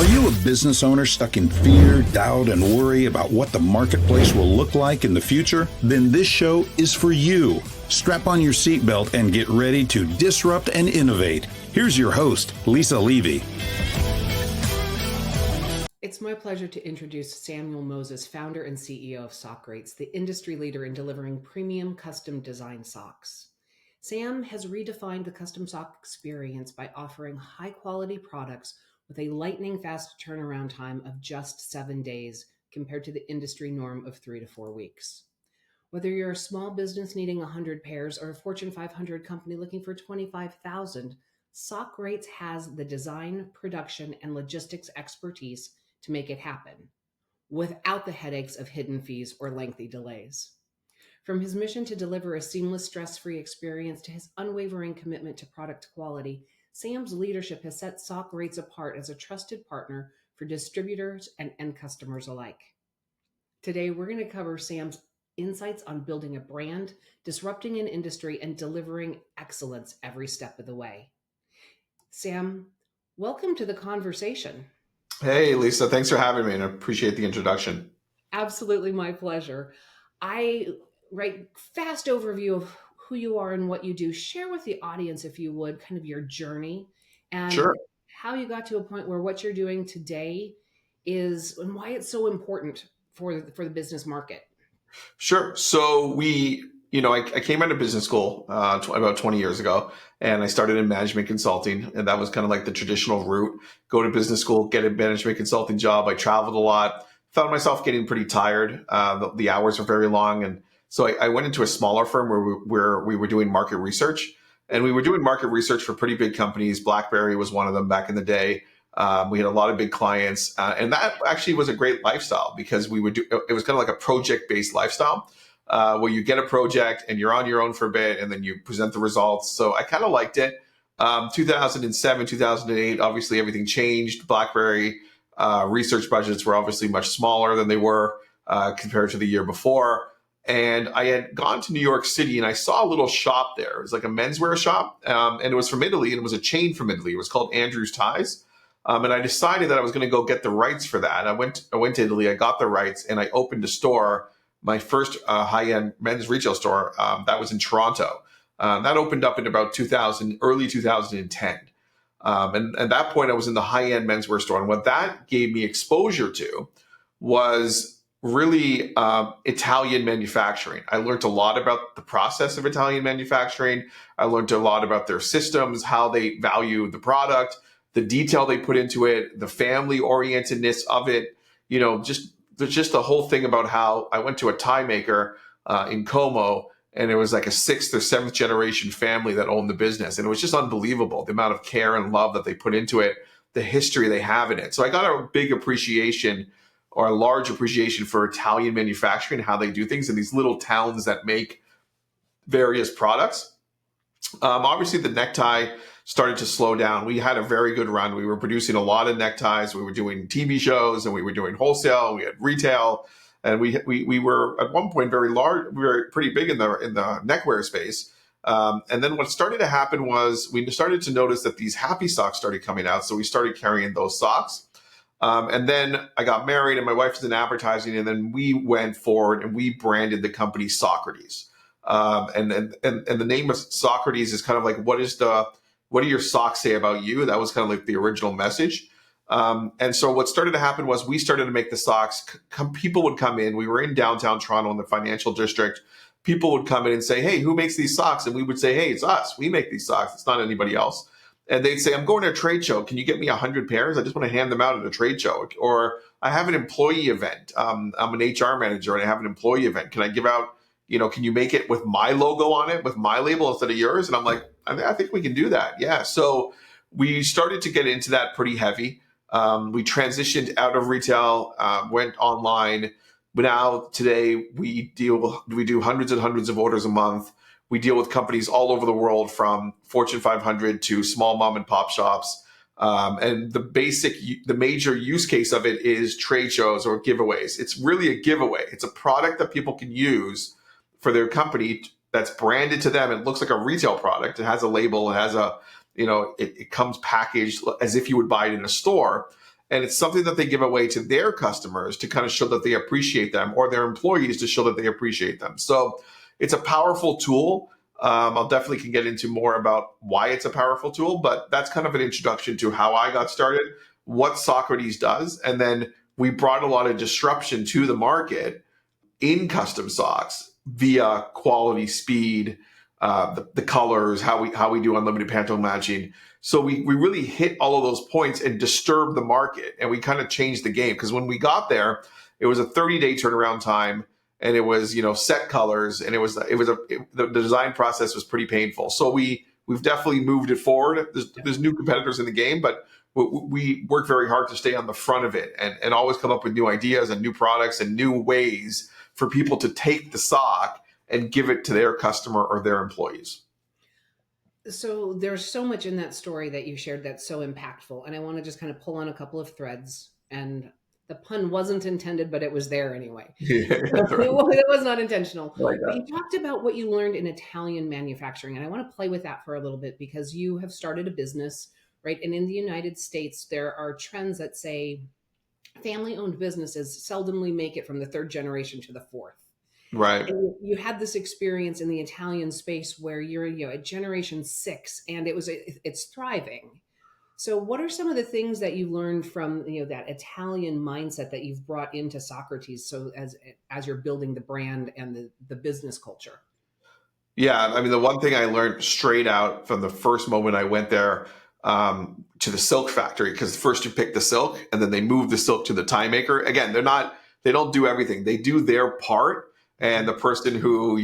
Are you a business owner stuck in fear, doubt, and worry about what the marketplace will look like in the future? Then this show is for you. Strap on your seatbelt and get ready to disrupt and innovate. Here's your host, Lisa Levy. It's my pleasure to introduce Samuel Moses, founder and CEO of SockRates, the industry leader in delivering premium custom design socks. Sam has redefined the custom sock experience by offering high-quality products with a lightning-fast turnaround time of just 7 days compared to the industry norm of 3 to 4 weeks. Whether you're a small business needing 100 pairs or a Fortune 500 company looking for 25,000, SockRates has the design, production, and logistics expertise to make it happen without the headaches of hidden fees or lengthy delays. From his mission to deliver a seamless, stress-free experience to his unwavering commitment to product quality, Sam's leadership has set SockRates apart as a trusted partner for distributors and end customers alike. Today, we're going to cover Sam's insights on building a brand, disrupting an industry, and delivering excellence every step of the way. Sam, welcome to the conversation. Hey, Lisa, thanks for having me, and I appreciate the introduction. Absolutely my pleasure. I write fast overview of who you are and what you do. Share with the audience, if you would, kind of your journey and Sure. how you got to a point where what you're doing today is and why it's so important for the business market. Sure. So I came out of business school about 20 years ago, and I started in management consulting, and that was kind of like the traditional route. Go to business school, get a management consulting job. I traveled a lot, found myself getting pretty tired. The hours were very long, and so I went into a smaller firm where we were doing market research, and we were doing market research for pretty big companies. BlackBerry was one of them back in the day. We had a lot of big clients, and that actually was a great lifestyle because it was kind of like a project-based lifestyle where you get a project and you're on your own for a bit and then you present the results. So I kind of liked it. 2007, 2008, obviously everything changed. BlackBerry research budgets were obviously much smaller than they were compared to the year before. And I had gone to New York City and I saw a little shop there. It was like a menswear shop, and it was from Italy, and it was a chain from Italy. It was called Andrew's Ties. And I decided that I was going to go get the rights for that. I went to Italy, I got the rights, and I opened a store, my first high-end men's retail store. That was in Toronto. That opened up in about early 2010. And at that point, I was in the high-end menswear store. And what that gave me exposure to was really Italian manufacturing. I learned a lot about the process of Italian manufacturing. I learned a lot about their systems, how they value the product, the detail they put into it, the family orientedness of it, just the whole thing about how I went to a tie maker in Como, and it was like a 6th or 7th generation family that owned the business. And it was just unbelievable, the amount of care and love that they put into it, the history they have in it. So I got a big appreciation or a large appreciation for Italian manufacturing, how they do things in these little towns that make various products. Obviously, the necktie started to slow down. We had a very good run. We were producing a lot of neckties. We were doing TV shows, and we were doing wholesale. We had retail, and we were at one point very large. We were pretty big in the neckwear space. And then what started to happen was we started to notice that these happy socks started coming out. So we started carrying those socks. And then I got married, and my wife was in advertising, and then we went forward and we branded the company SockRates. And the name of SockRates is kind of like, what do your socks say about you? That was kind of like the original message. And so what started to happen was we started to make the socks. People would come in. We were in downtown Toronto in the financial district. People would come in and say, hey, who makes these socks? And we would say, hey, it's us. We make these socks. It's not anybody else. And they'd say, I'm going to a trade show. Can you get me 100 pairs? I just want to hand them out at a trade show. Or I have an employee event. I'm an HR manager and I have an employee event. Can I give out, can you make it with my logo on it, with my label instead of yours? And I'm like, I think we can do that. Yeah. So we started to get into that pretty heavy. We transitioned out of retail, went online. But now today we do hundreds and hundreds of orders a month. We deal with companies all over the world, from Fortune 500 to small mom and pop shops. And the major use case of it is trade shows or giveaways. It's really a giveaway. It's a product that people can use for their company that's branded to them. It looks like a retail product. It has a label. It has it comes packaged as if you would buy it in a store. And it's something that they give away to their customers to kind of show that they appreciate them, or their employees to show that they appreciate them. So it's a powerful tool. I'll definitely can get into more about why it's a powerful tool, but that's kind of an introduction to how I got started, what SockRates does. And then we brought a lot of disruption to the market in custom socks via quality, speed, the colors, how we do unlimited Pantone matching. So we really hit all of those points and disturbed the market, and we kind of changed the game, because when we got there, it was a 30-day turnaround time, and it was set colors, and the design process was pretty painful. So we've definitely moved it forward. There's new competitors in the game, but we work very hard to stay on the front of it and always come up with new ideas and new products and new ways for people to take the sock and give it to their customer or their employees. So there's so much in that story that you shared that's so impactful. And I want to just kind of pull on a couple of threads. And the pun wasn't intended, but it was there anyway. Yeah, right. It was not intentional. Like But that. you talked about what you learned in Italian manufacturing. And I want to play with that for a little bit, because you have started a business, right? And in the United States, there are trends that say family-owned businesses seldomly make it from the third generation to the fourth. Right. And you had this experience in the Italian space where you're, at generation 6, and it's thriving. So what are some of the things that you learned from, that Italian mindset that you've brought into SockRates? So as you're building the brand and the business culture? Yeah, I mean, the one thing I learned straight out from the first moment I went there, to the silk factory, because first you pick the silk and then they move the silk to the tie maker. Again, they don't do everything. They do their part. And the person who,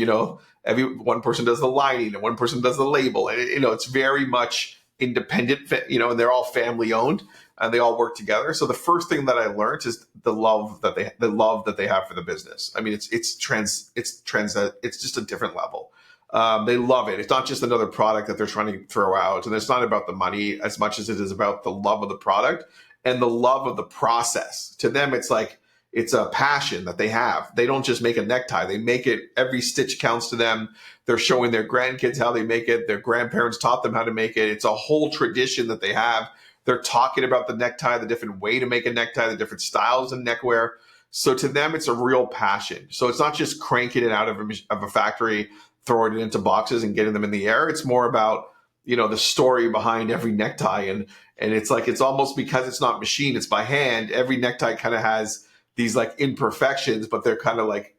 one person does the lining and one person does the label. And, it's very much independent, and they're all family owned and they all work together. So the first thing that I learned is the love that they have for the business. I mean, it's just a different level. They love it. It's not just another product that they're trying to throw out. And it's not about the money as much as it is about the love of the product and the love of the process. To them, it's like, it's a passion that they have. They don't just make a necktie. They make it, every stitch counts to them. They're showing their grandkids how they make it. Their grandparents taught them how to make it. It's a whole tradition that they have. They're talking about the necktie, the different way to make a necktie, the different styles of neckwear. So to them, it's a real passion. So it's not just cranking it out of a factory, throwing it into boxes and getting them in the air. It's more about, the story behind every necktie. And it's like, it's almost, because it's not machine, it's by hand. Every necktie kind of has these like imperfections, but they're kind of like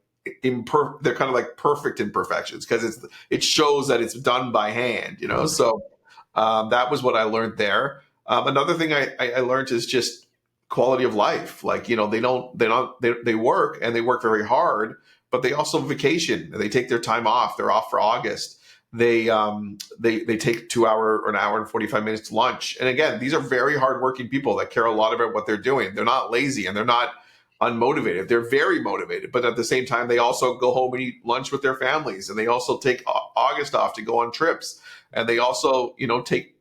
perfect imperfections, because it shows that it's done by hand, So that was what I learned there. Another thing I learned is just quality of life. Like, they work, and they work very hard, but they also vacation. They take their time off. They're off for August. They take 2 hour or an hour and 45 minutes to lunch. And again, these are very hardworking people that care a lot about what they're doing. They're not lazy and they're not unmotivated. They're very motivated, but at the same time, they also go home and eat lunch with their families, and they also take August off to go on trips, and they also,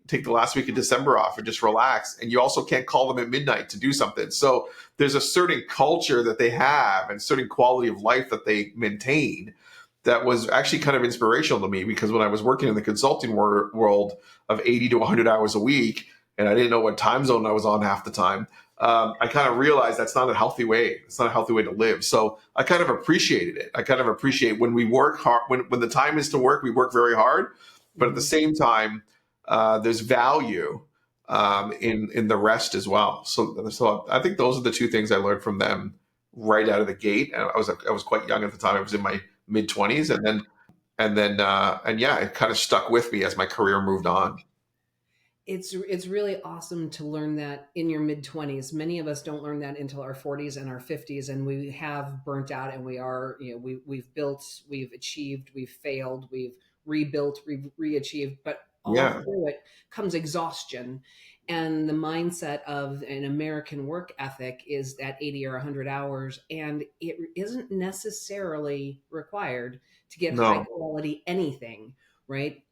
take the last week of December off and just relax. And you also can't call them at midnight to do something. So there's a certain culture that they have and certain quality of life that they maintain that was actually kind of inspirational to me, because when I was working in the consulting world of 80 to 100 hours a week, and I didn't know what time zone I was on half the time, I kind of realized that's not a healthy way. It's not a healthy way to live. So I kind of appreciated it. I kind of appreciate when we work hard, when the time is to work, we work very hard. But at the same time, there's value in the rest as well. So I think those are the two things I learned from them right out of the gate. And I was quite young at the time. I was in my mid-20s, and yeah, it kind of stuck with me as my career moved on. It's really awesome to learn that in your mid-20s. Many of us don't learn that until our 40s and our 50s, and we have burnt out, and we are, we've built, we've achieved, we've failed, we've rebuilt, we've re-achieved, but all through it comes exhaustion. And the mindset of an American work ethic is that 80 or 100 hours, and it isn't necessarily required to get high quality anything, right?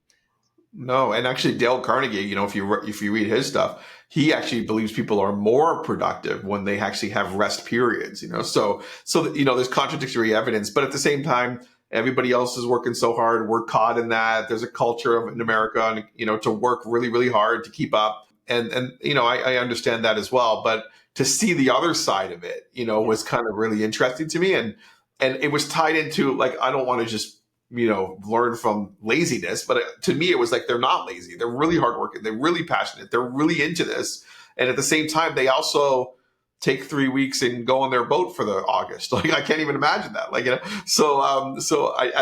No, and actually Dale Carnegie, if you read his stuff, he actually believes people are more productive when they actually have rest periods. So there's contradictory evidence, but at the same time, everybody else is working so hard. We're caught in that. There's a culture in America, to work really, really hard to keep up. And I understand that as well. But to see the other side of it, was kind of really interesting to me. And it was tied into, like, I don't want to just, learn from laziness, but to me, it was like, they're not lazy. They're really hardworking. They're really passionate. They're really into this. And at the same time, they also take 3 weeks and go on their boat for the August. Like, I can't even imagine that. Like, at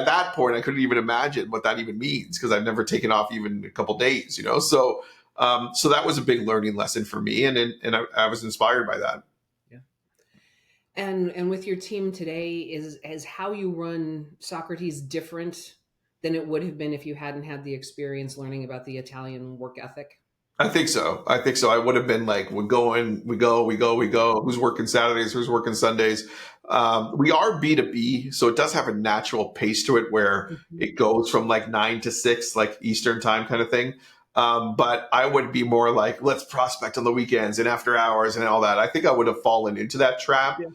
that point, I couldn't even imagine what that even means, because I've never taken off even a couple days, so that was a big learning lesson for me. And I was inspired by that. Yeah. And with your team today, is how you run Socrates different than it would have been if you hadn't had the experience learning about the Italian work ethic? I think so. I would have been like, we go in, we go. Who's working Saturdays? Who's working Sundays? We are B2B, so it does have a natural pace to it where it goes from like 9 to 6, like Eastern time kind of thing. But I would be more like, let's prospect on the weekends and after hours and all that. I think I would have fallen into that trap. Yeah.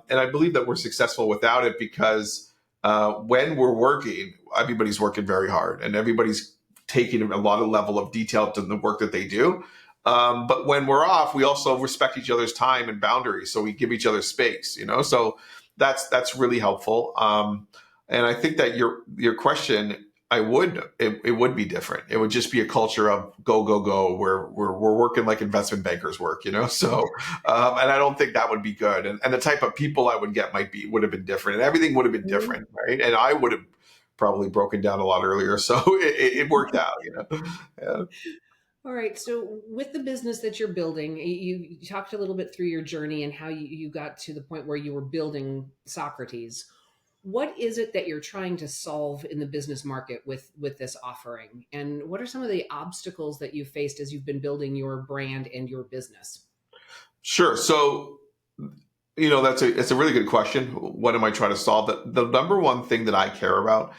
And I believe that we're successful without it, because when we're working, everybody's working very hard and everybody's taking a lot of level of detail to the work that they do. But when we're off, we also respect each other's time and boundaries. So we give each other space, so that's really helpful. And I think that your question, it would be different. It would just be a culture of go, go, go, where we're working like investment bankers work, So, and I don't think that would be good. And the type of people I would get would have been different, and everything would have been different, right? And I would have probably broken down a lot earlier. So it worked out, Yeah. All right. So with the business that you're building, you talked a little bit through your journey and how you got to the point where you were building Socrates. What is it that you're trying to solve in the business market with this offering? And what are some of the obstacles that you've faced as you've been building your brand and your business? Sure. So, it's a really good question. What am I trying to solve? The number one thing that I care about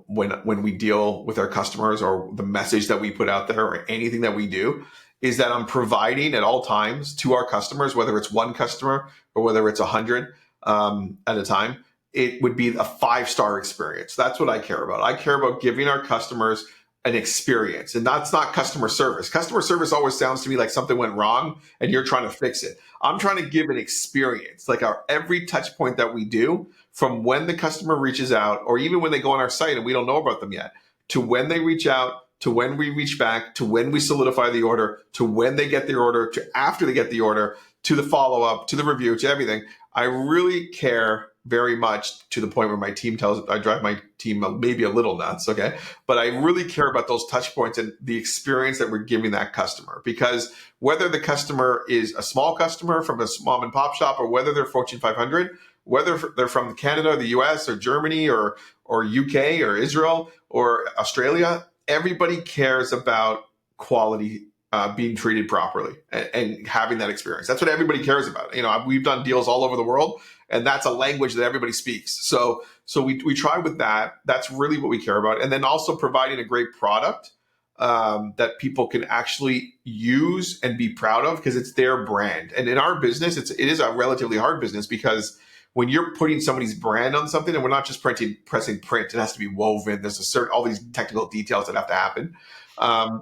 when we deal with our customers, or the message that we put out there, or anything that we do, is that I'm providing at all times to our customers, whether it's one customer or whether it's 100 at a time, it would be a 5-star experience. That's what I care about. I care about giving our customers an experience. And that's not customer service. Customer service always sounds to me like something went wrong and you're trying to fix it. I'm trying to give an experience, like every touch point that we do, from when the customer reaches out, or even when they go on our site and we don't know about them yet, to when they reach out, to when we reach back, to when we solidify the order, to when they get the order, to after they get the order, to the follow-up, to the review, to everything. I really care very much, to the point where I drive my team maybe a little nuts, okay? But I really care about those touch points and the experience that we're giving that customer. Because whether the customer is a small customer from a mom and pop shop, or whether they're Fortune 500, whether they're from Canada, the US, or Germany, or UK, or Israel, or Australia, everybody cares about quality, being treated properly, and having that experience. That's what everybody cares about. We've done deals all over the world, and that's a language that everybody speaks. So we try with that. That's really what we care about. And then also providing a great product that people can actually use and be proud of, because it's their brand. And in our business, it is a relatively hard business, because when you're putting somebody's brand on something, and we're not just pressing print, it has to be woven. There's all these technical details that have to happen.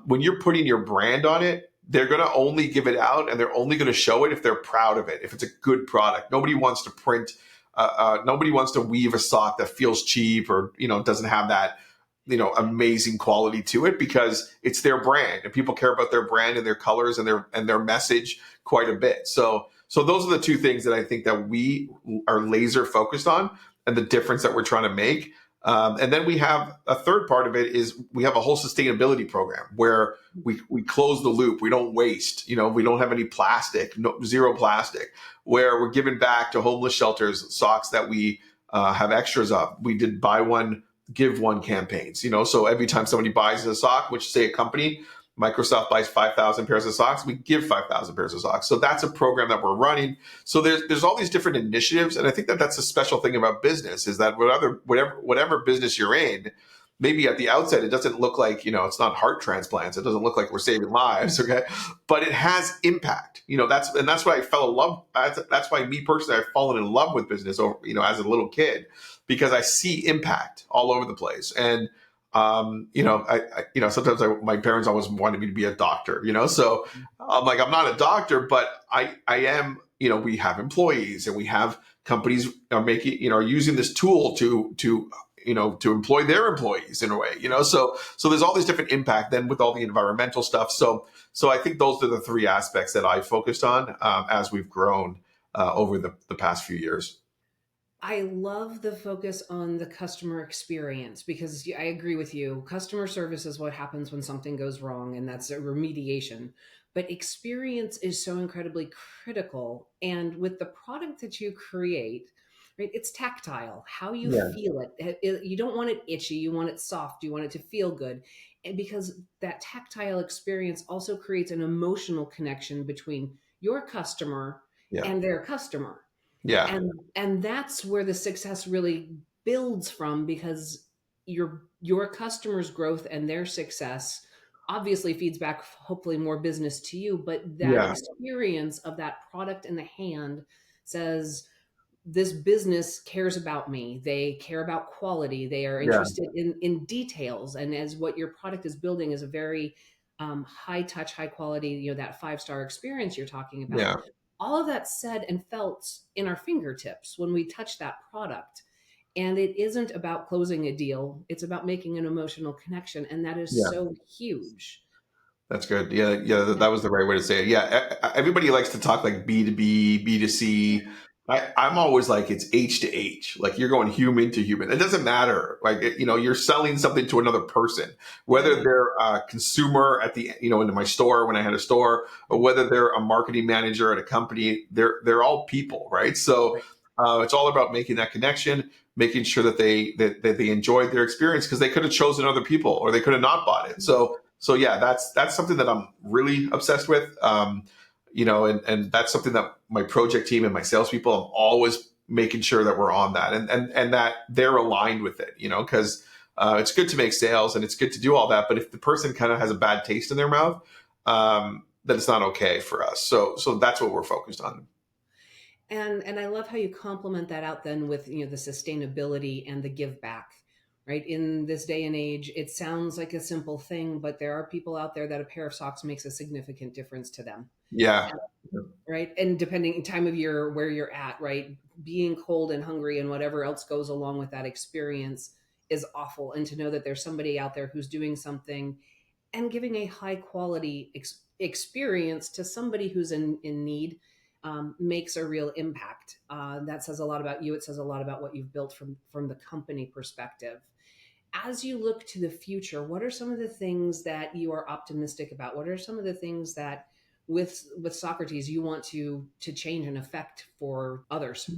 When you're putting your brand on it, they're going to only give it out, and they're only going to show it if they're proud of it, if it's a good product. Nobody wants to print, nobody wants to weave a sock that feels cheap, or, doesn't have that, amazing quality to it, because it's their brand, and people care about their brand and their colors and their message quite a bit. So those are the two things that I think that we are laser focused on, and the difference that we're trying to make. And then we have a third part of it, is we have a whole sustainability program where we close the loop. We don't waste, we don't have any plastic, zero plastic, where we're giving back to homeless shelters socks that we have extras of. We did buy one, give one campaigns, so every time somebody buys a sock, which, say, a company, Microsoft buys 5,000 pairs of socks, we give 5,000 pairs of socks. So that's a program that we're running. So there's all these different initiatives. And I think that that's a special thing about business, is that whatever business you're in, maybe at the outset, it doesn't look like, it's not heart transplants. It doesn't look like we're saving lives. Okay. But it has impact, that's why I fell in love. That's why, me personally, I've fallen in love with business over, as a little kid, because I see impact all over the place. And sometimes my parents always wanted me to be a doctor, so I'm like, I'm not a doctor, but I am, we have employees and we have companies are making, are using this tool to employ their employees in a way, so there's all these different impact then with all the environmental stuff. So I think those are the three aspects that I focused on as we've grown over the past few years. I love the focus on the customer experience because I agree with you. Customer service is what happens when something goes wrong, and that's a remediation. But experience is so incredibly critical. And with the product that you create, right, it's tactile, how you Yeah. feel it. You don't want it itchy, you want it soft, you want it to feel good. And because that tactile experience also creates an emotional connection between your customer Yeah. and their customer, Yeah. and that's where the success really builds from, because your customers growth and their success obviously feeds back hopefully more business to you, but that Yeah. experience of that product in the hand says this business cares about me, they care about quality, they are Yeah. interested in details, and as what your product is building is a very high touch, high quality, that 5-star experience you're talking about. Yeah. All of that said and felt in our fingertips when we touch that product. And it isn't about closing a deal, it's about making an emotional connection. And that is Yeah. so huge. That's good. Yeah, yeah, that was the right way to say it. Yeah, everybody likes to talk like B2B, B2C. I'm always like it's H to H. Like you're going human to human. It doesn't matter. Like you're selling something to another person, whether Right. they're a consumer at the into my store when I had a store, or whether they're a marketing manager at a company. They're all people, right? So Right. it's all about making that connection, making sure that they enjoyed their experience because they could have chosen other people or they could have not bought it. So yeah, that's something that I'm really obsessed with. And that's something that my project team and my salespeople, I'm always making sure that we're on that and that they're aligned with it, because it's good to make sales and it's good to do all that. But if the person kind of has a bad taste in their mouth, then it's not okay for us. So that's what we're focused on. And I love how you complement that out then with the sustainability and the give back. Right, in this day and age, it sounds like a simple thing, but there are people out there that a pair of socks makes a significant difference to them. Yeah. Right, and depending time of year where you're at, right, being cold and hungry and whatever else goes along with that experience is awful, and to know that there's somebody out there who's doing something and giving a high quality experience to somebody who's in need makes a real impact. That says a lot about you. It says a lot about what you've built from the company perspective. As you look to the future, what are some of the things that you are optimistic about? What are some of the things that with SockRates you want to change and affect for others?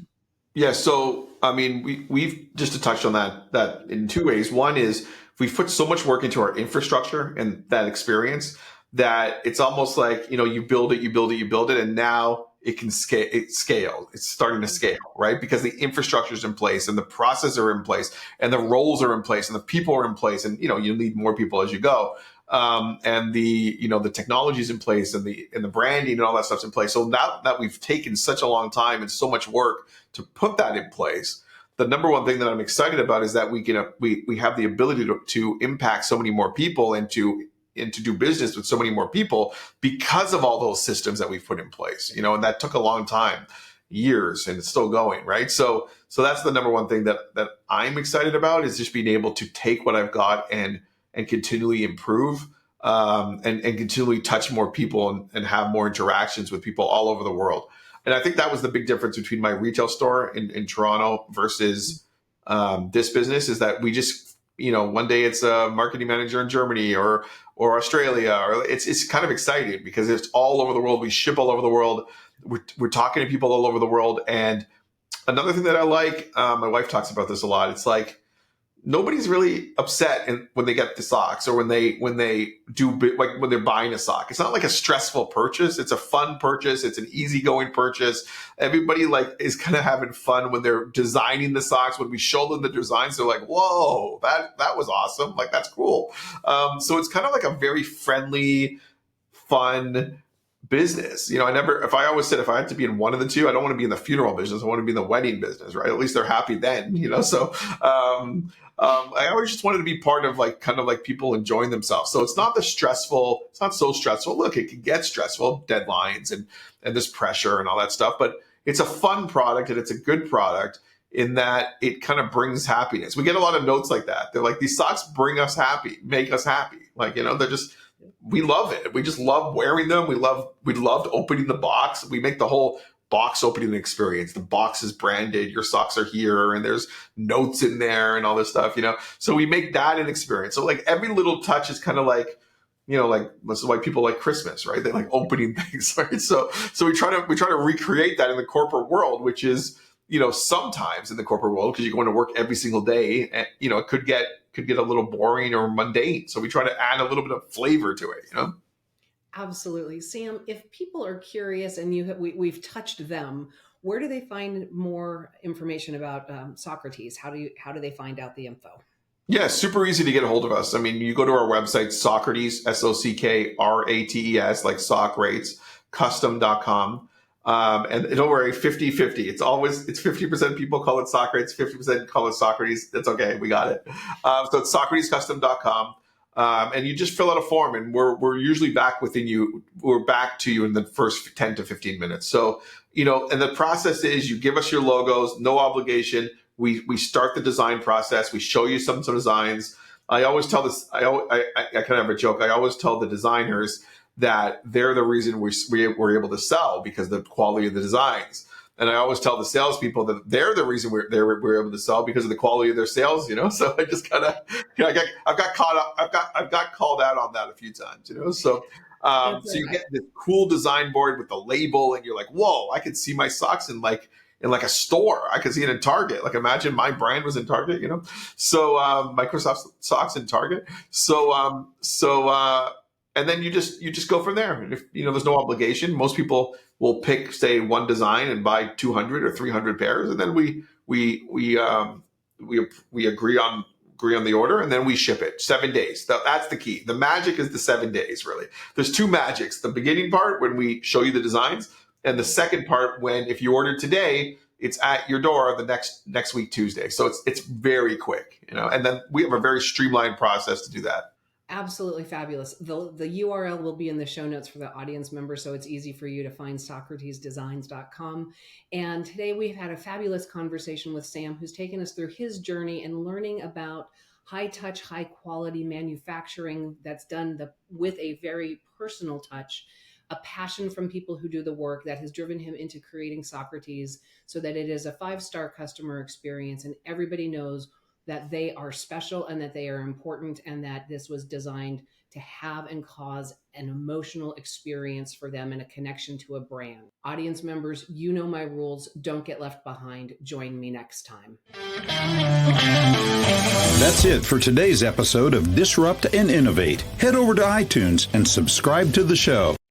Yeah, so I mean, we've just to touch on that in two ways. One is we've put so much work into our infrastructure and that experience that it's almost like you build it, you build it, you build it, and now it can scale. It's starting to scale, right? Because the infrastructure is in place and the processes are in place and the roles are in place and the people are in place, and you need more people as you go. And the technology is in place and the branding and all that stuff's in place. So now that we've taken such a long time and so much work to put that in place, the number one thing that I'm excited about is that we have the ability to impact so many more people and to do business with so many more people because of all those systems that we've put in place. And that took a long time, years, and it's still going, right? So that's the number one thing that I'm excited about, is just being able to take what I've got and continually improve, and continually touch more people and have more interactions with people all over the world. And I think that was the big difference between my retail store in Toronto versus this business, is that we just, one day it's a marketing manager in Germany or Australia, or it's kind of exciting because it's all over the world. We ship all over the world. We're talking to people all over the world. And another thing that I like, my wife talks about this a lot. It's like, nobody's really upset when they get the socks or when they do, like when they're buying a sock. It's not like a stressful purchase. It's a fun purchase. It's an easygoing purchase. Everybody is kind of having fun when they're designing the socks. When we show them the designs, they're like, "Whoa, that was awesome! Like that's cool." So it's kind of like a very friendly, fun business. If I always said, if I had to be in one of the two, I don't want to be in the funeral business. I want to be in the wedding business, right? At least they're happy then, So, I always just wanted to be part of kind of like people enjoying themselves. So it's not it's not so stressful. Look, it can get stressful, deadlines and this pressure and all that stuff, but it's a fun product and it's a good product in that it kind of brings happiness. We get a lot of notes like that. They're like, these socks bring us happy, make us happy. They're just, we love it. We just love wearing them. We loved opening the box. We make the whole box opening experience. The box is branded. Your socks are here, and there's notes in there and all this stuff. So we make that an experience. So every little touch is kind of like, this is why people like Christmas, right? They like opening things, right? So we try to recreate that in the corporate world, which is, sometimes in the corporate world, because you're going to work every single day, and it could get a little boring or mundane. So we try to add a little bit of flavor to it, Absolutely. Sam, if people are curious and we've touched them, where do they find more information about SockRates? How do they find out the info? Yeah, super easy to get a hold of us. I mean, you go to our website, SockRates, SockRates, like SockRates, custom.com. And don't worry, 50-50. It's 50% people call it SockRates, 50% call it SockRates. That's okay. We got it. So it's SockRatesCustom.com. And you just fill out a form, and we're usually back to you in the first 10 to 15 minutes. So, and the process is you give us your logos, no obligation. We start the design process. We show you some designs. I always tell this, I kind of have a joke. I always tell the designers that they're the reason we're able to sell, because of the quality of the designs. And I always tell the salespeople that they're the reason we're able to sell, because of the quality of their sales, So I just kind of, I've got called out on that a few times, So, so you get this cool design board with the label, and you're like, whoa, I could see my socks in a store. I could see it in Target. Imagine my brand was in Target, So Microsoft socks in Target. And then you just go from there. And if there's no obligation, most people will pick, say, one design and buy 200 or 300 pairs, and then we agree on the order, and then we ship it 7 days. That's the key. The magic is the 7 days, really. There's two magics: the beginning part, when we show you the designs, and the second part, when if you order today, it's at your door the next week, Tuesday. So it's very quick, And then we have a very streamlined process to do that. Absolutely fabulous. The URL will be in the show notes for the audience members, so it's easy for you to find SockRatesDesigns.com. And today we've had a fabulous conversation with Sam, who's taken us through his journey and learning about high-touch, high-quality manufacturing that's done with a very personal touch, a passion from people who do the work that has driven him into creating SockRates so that it is a 5-star customer experience, and everybody knows that they are special and that they are important, and that this was designed to have and cause an emotional experience for them and a connection to a brand. Audience members, you know my rules. Don't get left behind. Join me next time. That's it for today's episode of Disrupt and Innovate. Head over to iTunes and subscribe to the show.